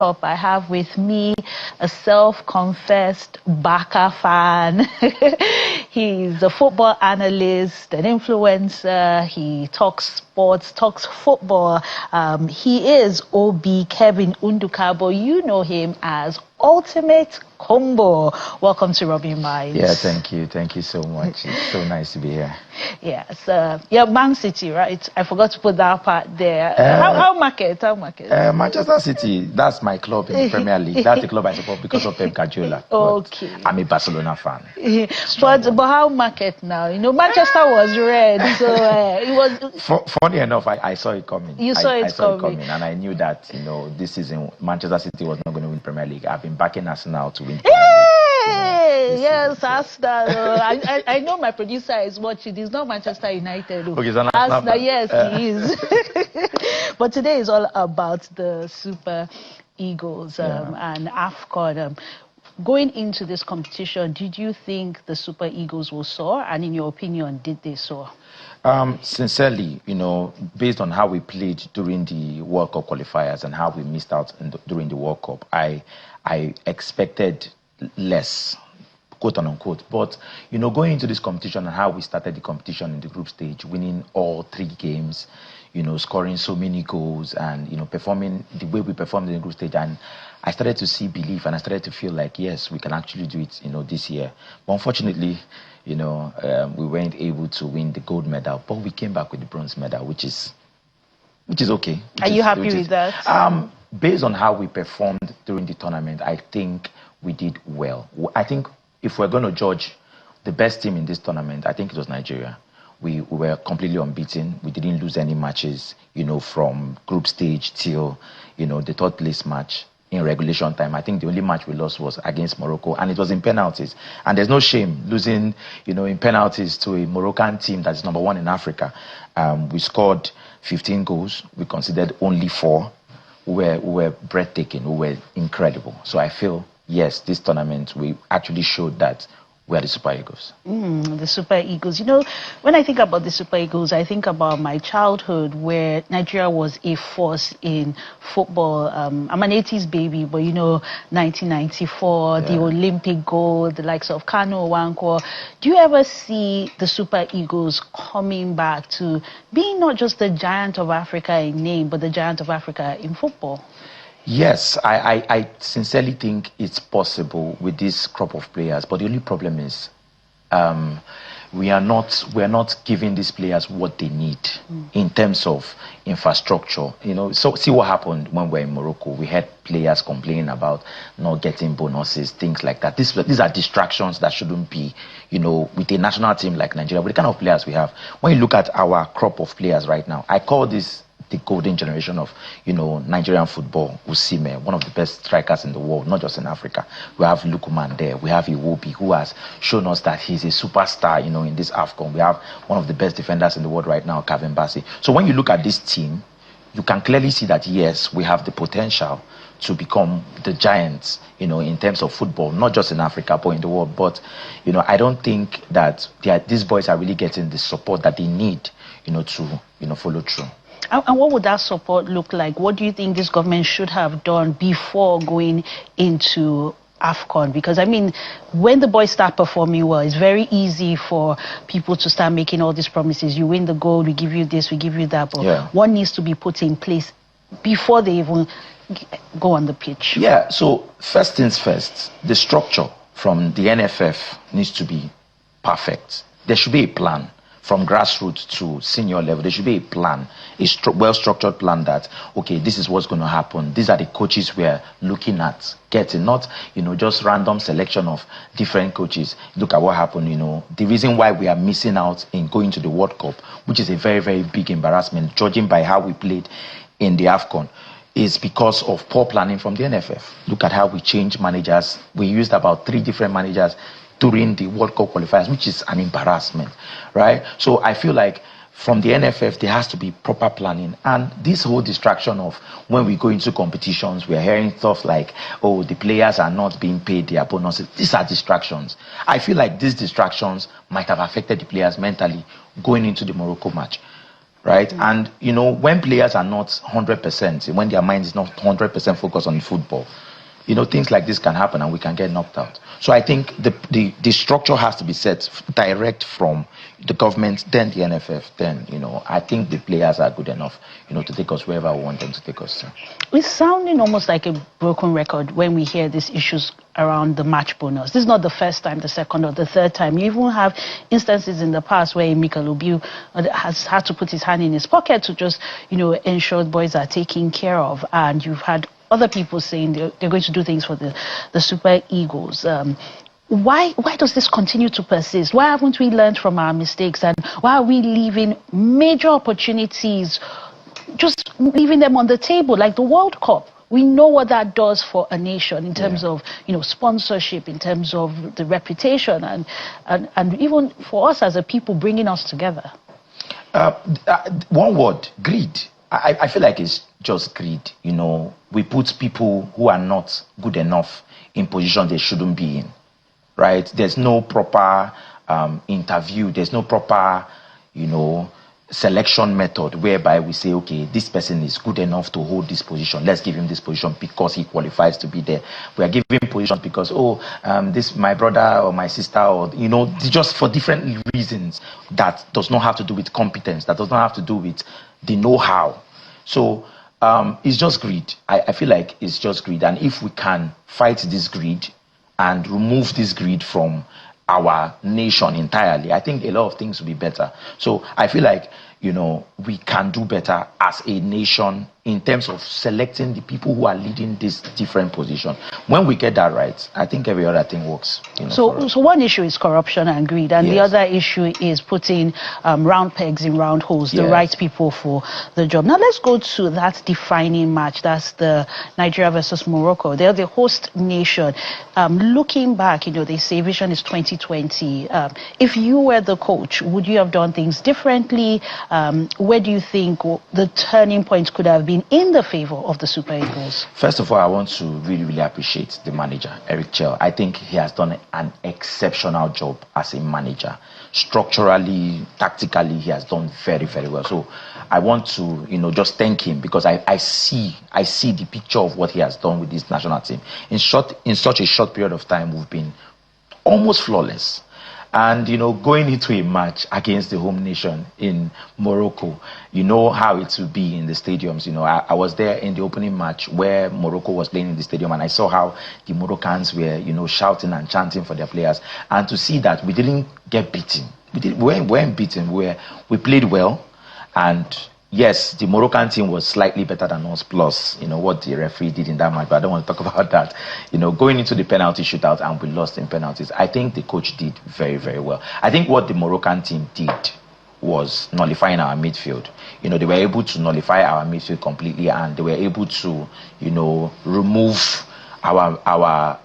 Up, I have with me a self-confessed Barca fan. He's a football analyst, an influencer. He talks sports, talks football. He is OB Kevin Undukabo. You know him as Ultimate Combo. Welcome to Rubbing Minds. Yeah, thank you. Thank you so much. It's so nice to be here. Yes. Yeah, Man City, right? I forgot to put that part there. How market? Manchester City, that's my club in the Premier League. That's the club I support because of Pep Guardiola. Okay. I'm a Barcelona fan. But how market now? You know, Manchester was red, so it was... Funny enough, I saw it coming. You saw it I saw it coming, and I knew that, you know, this season Manchester City was not going to win Premier League. I've been backing Arsenal to win Premier League. Yes, Arsenal. I know my producer is watching. He's not Manchester United. Okay, he's an Arsenal. Yes, he is. But today is all about the Super Eagles and AFCON. Going into this competition, did you think the Super Eagles will soar? And in your opinion, did they soar? Sincerely, you know, based on how we played during the World Cup qualifiers and how we missed out during the World Cup, I expected less, quote unquote. But, you know, going into this competition and how we started the competition in the group stage, winning all 3 games, you know, scoring so many goals and, you know, performing the way we performed in the group stage. And I started to see belief and I started to feel like, yes, we can actually do it, you know, this year. But unfortunately, you know, we weren't able to win the gold medal, but we came back with the bronze medal, which is okay. Are you happy with that? Based on how we performed during the tournament, I think we did well. I think if we're going to judge the best team in this tournament, I think it was Nigeria. We were completely unbeaten. We didn't lose any matches, you know, from group stage till, you know, the 3rd place match in regulation time. I think the only match we lost was against Morocco, and it was in penalties. And there's no shame losing, you know, in penalties to a Moroccan team that's #1 in Africa. We scored 15 goals. We conceded only 4. We were breathtaking. We were incredible. So I feel, yes, this tournament, we actually showed that we are the Super Eagles. The Super Eagles. You know, when I think about the Super Eagles, I think about my childhood where Nigeria was a force in football. I'm an 80s baby, but you know, 1994, the Olympic gold, the likes of Kano, Wankwo. Do you ever see the Super Eagles coming back to being not just the giant of Africa in name, but the giant of Africa in football? Yes, I sincerely think it's possible with this crop of players, but the only problem is we are not giving these players what they need in terms of infrastructure. You know, so see what happened when we were in Morocco. We had players complaining about not getting bonuses, things like that. These are distractions that shouldn't be, you know, with a national team like Nigeria, with the kind of players we have. When you look at our crop of players right now, I call this the golden generation of, you know, Nigerian football. Osimhen, one of the best strikers in the world, not just in Africa. We have Lukman there. We have Iwobi, who has shown us that he's a superstar, you know, in this AFCON. We have one of the best defenders in the world right now, Kevin Bassey. So when you look at this team, you can clearly see that, yes, we have the potential to become the giants, you know, in terms of football, not just in Africa, but in the world. But, you know, I don't think that these boys are really getting the support that they need, you know, to, you know, follow through. And what would that support look like? What do you think this government should have done before going into AFCON? Because, I mean, when the boys start performing well, it's very easy for people to start making all these promises. You win the gold, we give you this, we give you that. But what needs to be put in place before they even go on the pitch? Yeah, so first things first, the structure from the NFF needs to be perfect. There should be a plan. From grassroots to senior level, there should be a plan, a well-structured plan that, okay, this is what's going to happen. These are the coaches we're looking at getting, not, you know, just random selection of different coaches. Look at what happened, you know. The reason why we are missing out in going to the World Cup, which is a very, very big embarrassment, judging by how we played in the AFCON, is because of poor planning from the NFF. Look at how we changed managers. We used about 3 different managers during the World Cup qualifiers, which is an embarrassment, right? So I feel like from the NFF, there has to be proper planning. And this whole distraction of when we go into competitions, we're hearing stuff like, oh, the players are not being paid their bonuses. These are distractions. I feel like these distractions might have affected the players mentally going into the Morocco match. right? And, you know, when players are not 100%, when their mind is not 100% focused on football, you know, things like this can happen and we can get knocked out. So I think the structure has to be set direct from the government, then the NFF, then, you know, I think the players are good enough, you know, to take us wherever we want them to take us to. It's sounding almost like a broken record when we hear these issues around the match bonus. This is not the first time, the second or the third time. You even have instances in the past where Mikel Obiu has had to put his hand in his pocket to just, you know, ensure the boys are taken care of. And you've had other people saying they're going to do things for the Super Eagles. Why does this continue to persist? Why haven't we learned from our mistakes? And why are we leaving major opportunities, just leaving them on the table, like the World Cup? We know what that does for a nation in terms of, you know, sponsorship, in terms of the reputation, and even for us as a people, bringing us together. One word: greed. I feel like it's just greed. You know, we put people who are not good enough in positions they shouldn't be in, right? There's no proper interview. There's no proper, you know, selection method whereby we say, okay, this person is good enough to hold this position. Let's give him this position because he qualifies to be there. We are giving positions because, this my brother or my sister, or, you know, just for different reasons that does not have to do with competence, that does not have to do with the know-how. So it's just greed. I feel like it's just greed. And if we can fight this greed and remove this greed from our nation entirely, I think a lot of things will be better. So I feel like, you know, we can do better as a nation in terms of selecting the people who are leading this different position. When we get that right, I think every other thing works. You know, so one issue is corruption and greed, and the other issue is putting round pegs in round holes, the right people for the job. Now let's go to that defining match. That's the Nigeria versus Morocco. They're the host nation. Looking back, you know, they say vision is 2020. If you were the coach, would you have done things differently? Where do you think the turning point could have been in the favor of the Super Eagles? First of all, I want to really appreciate the manager, Eric Chell. I think he has done an exceptional job as a manager. Structurally, tactically, he has done very well. So I want to, you know, just thank him, because I see the picture of what he has done with this national team. In such a short period of time, we've been almost flawless. And, you know, going into a match against the home nation in Morocco, you know how it will be in the stadiums. You know, I was there in the opening match where Morocco was playing in the stadium, and I saw how the Moroccans were, you know, shouting and chanting for their players. And to see that we didn't get beaten. We weren't beaten. We played well. And yes, the Moroccan team was slightly better than us, plus, you know, what the referee did in that match, but I don't want to talk about that. You know, going into the penalty shootout and we lost in penalties, I think the coach did very well. I think what the Moroccan team did was nullifying our midfield. You know, they were able to nullify our midfield completely, and they were able to, you know, remove our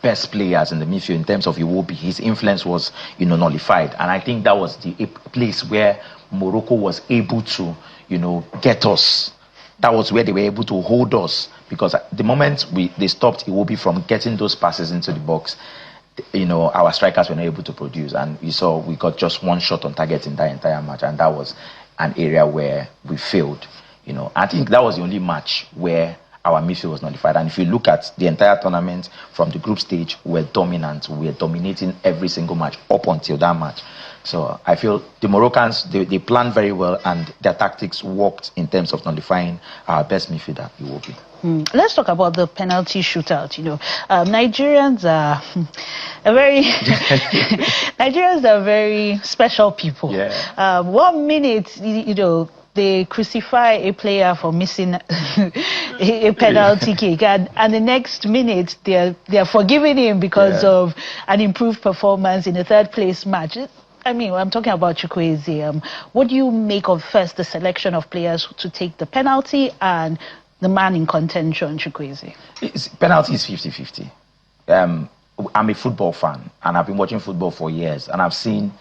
best players in the midfield in terms of Iwobi. His influence was, you know, nullified. And I think that was the place where Morocco was able to, you know, get us. That was where they were able to hold us, because the moment they stopped Iwobi from getting those passes into the box, you know, our strikers were not able to produce. And you saw we got just one shot on target in that entire match, and that was an area where we failed. You know, I think that was the only match where our midfield was nullified. And if you look at the entire tournament from the group stage, we're dominant. We're dominating every single match up until that match. So I feel the Moroccans, they planned very well, and their tactics worked in terms of nullifying our best midfielder, Iwobi. Let's talk about the penalty shootout. You know, Nigerians are Nigerians are very special people. Yeah. 1 minute, you know, they crucify a player for missing a penalty kick, and the next minute they're forgiving him because of an improved performance in a third place match. I mean, I'm talking about Chukwueze. What do you make of, first, the selection of players to take the penalty and the man in contention, Chukwueze? Penalty is 50-50. I'm a football fan, and I've been watching football for years, and I've seen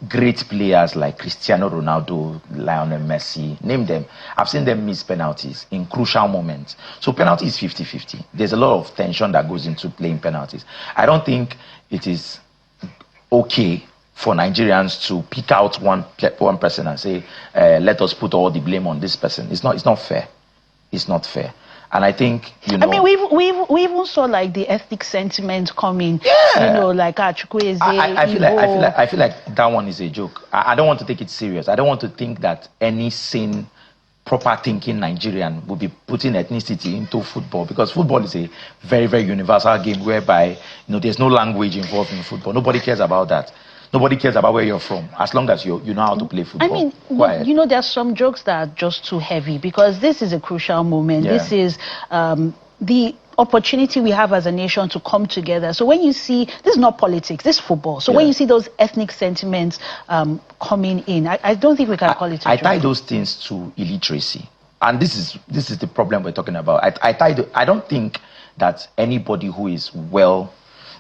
great players like Cristiano Ronaldo, Lionel Messi, name them. I've seen them miss penalties in crucial moments. So penalty is 50-50. There's a lot of tension that goes into playing penalties. I don't think it is okay for Nigerians to pick out one person and say, let us put all the blame on this person. It's not fair. It's not fair. And I think, you know... I mean, we even saw, like, the ethnic sentiment coming. Yeah. You know, like, Chukwueze, I feel like that one is a joke. I don't want to take it serious. I don't want to think that any sane, proper thinking Nigerian will be putting ethnicity into football, because football is a very, very universal game whereby, you know, there's no language involved in football. Nobody cares about that. Nobody cares about where you're from, as long as you know how to play football. I mean, you know, there's some jokes that are just too heavy, because this is a crucial moment. Yeah. This is the opportunity we have as a nation to come together. So when you see, this is not politics, this is football. So when you see those ethnic sentiments coming in, I don't think we can call it a joke. I tie those things to illiteracy. And this is the problem we're talking about. I don't think that anybody who is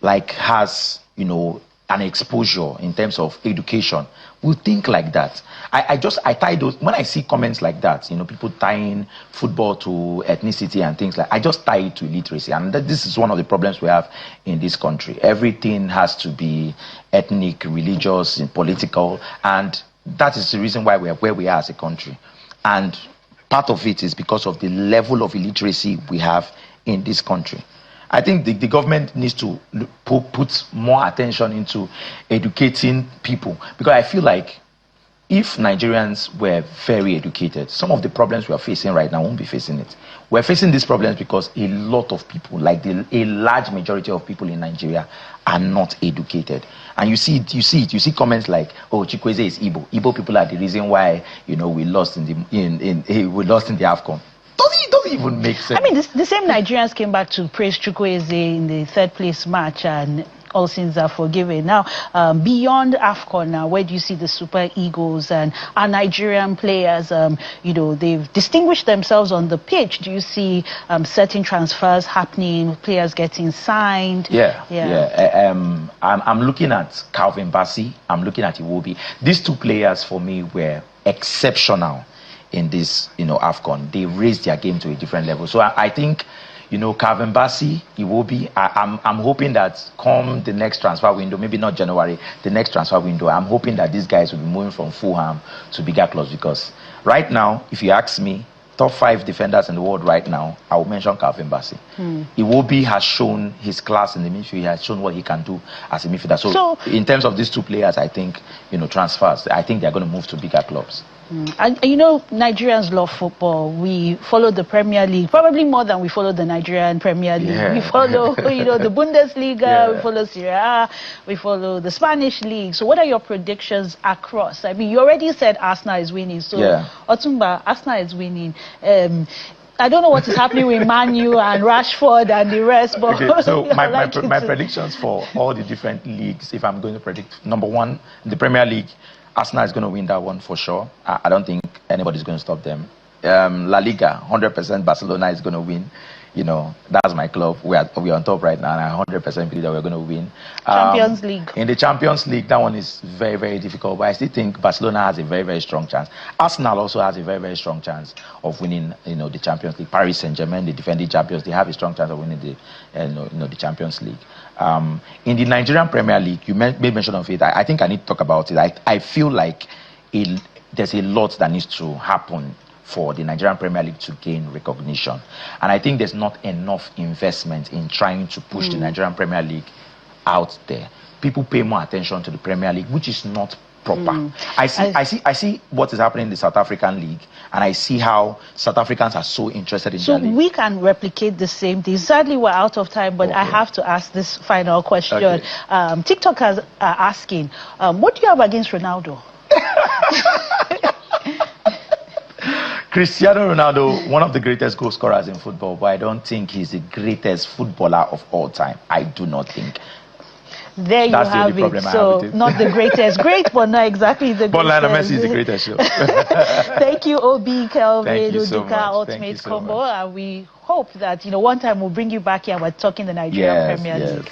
has, you know, an exposure in terms of education will think like that. I tie those, when I see comments like that, you know, people tying football to ethnicity and things like, I just tie it to illiteracy. And this is one of the problems we have in this country. Everything has to be ethnic, religious, and political, and that is the reason why we are where we are as a country. And part of it is because of the level of illiteracy we have in this country. I think the government needs to put more attention into educating people, because I feel like if Nigerians were very educated, some of the problems we are facing right now won't be facing it. We're facing these problems because a lot of people, like a large majority of people in Nigeria, are not educated. And you see comments like, "Oh, Chukwueze is Igbo. Igbo people are the reason why, you know, we lost in the AFCON." Doesn't even make sense. I mean, the same Nigerians came back to praise Chukwueze in the third place match, and all sins are forgiven. Now, beyond AFCON, now, where do you see the Super Eagles and our Nigerian players? You know, they've distinguished themselves on the pitch. Do you see certain transfers happening, players getting signed? I'm looking at Calvin Bassey. I'm looking at Iwobi. These two players for me were exceptional in this, you know, AFCON. They raised their game to a different level. So I think, you know, Calvin Bassey, Iwobi, I'm hoping that come the next transfer window, maybe not January, the next transfer window, I'm hoping that these guys will be moving from Fulham to bigger clubs, because right now, if you ask me, top 5 defenders in the world right now, I will mention Calvin Bassey. Iwobi has shown his class in the midfield. He has shown what he can do as a midfielder. So in terms of these two players, I think, you know, transfers, I think they're going to move to bigger clubs. And you know, Nigerians love football. We follow the Premier League probably more than we follow the Nigerian Premier League. Yeah. We follow, you know, the Bundesliga, we follow Serie A, we follow the Spanish League. So what are your predictions across? I mean, you already said Arsenal is winning. So Otumba, Arsenal is winning. I don't know what is happening with Man U and Rashford and the rest, but okay, so my predictions for all the different leagues, if I'm going to predict, number one, the Premier League, Arsenal is going to win that one for sure. I don't think anybody's going to stop them. La Liga, 100% Barcelona is going to win. You know, that's my club. We're on top right now, and I 100% believe that we're going to win. Champions League. In the Champions League, that one is very, very difficult, but I still think Barcelona has a very, very strong chance. Arsenal also has a very, very strong chance of winning, you know, the Champions League. Paris Saint-Germain, the defending champions, they have a strong chance of winning the Champions League. In the Nigerian Premier League, you made mention of it. I think I need to talk about it. I feel like there's a lot that needs to happen for the Nigerian Premier League to gain recognition. And I think there's not enough investment in trying to push the Nigerian Premier League out there. People pay more attention to the Premier League, which is not proper. I see what is happening in the South African League, and I see how South Africans are so interested in that league. So we can replicate the same thing. Sadly, we're out of time, but I have to ask this final question. Okay. TikTok is asking, what do you have against Ronaldo? Cristiano Ronaldo, one of the greatest goal scorers in football, but I don't think he's the greatest footballer of all time. I do not think. There you have it. So, not the greatest. Great, but not exactly the greatest. But Lionel Messi is the greatest. Thank you, Obi, Kelvin, Uduka, Ultimate Combo. And we hope that, you know, one time we'll bring you back here and we're talking the Nigerian Premier League.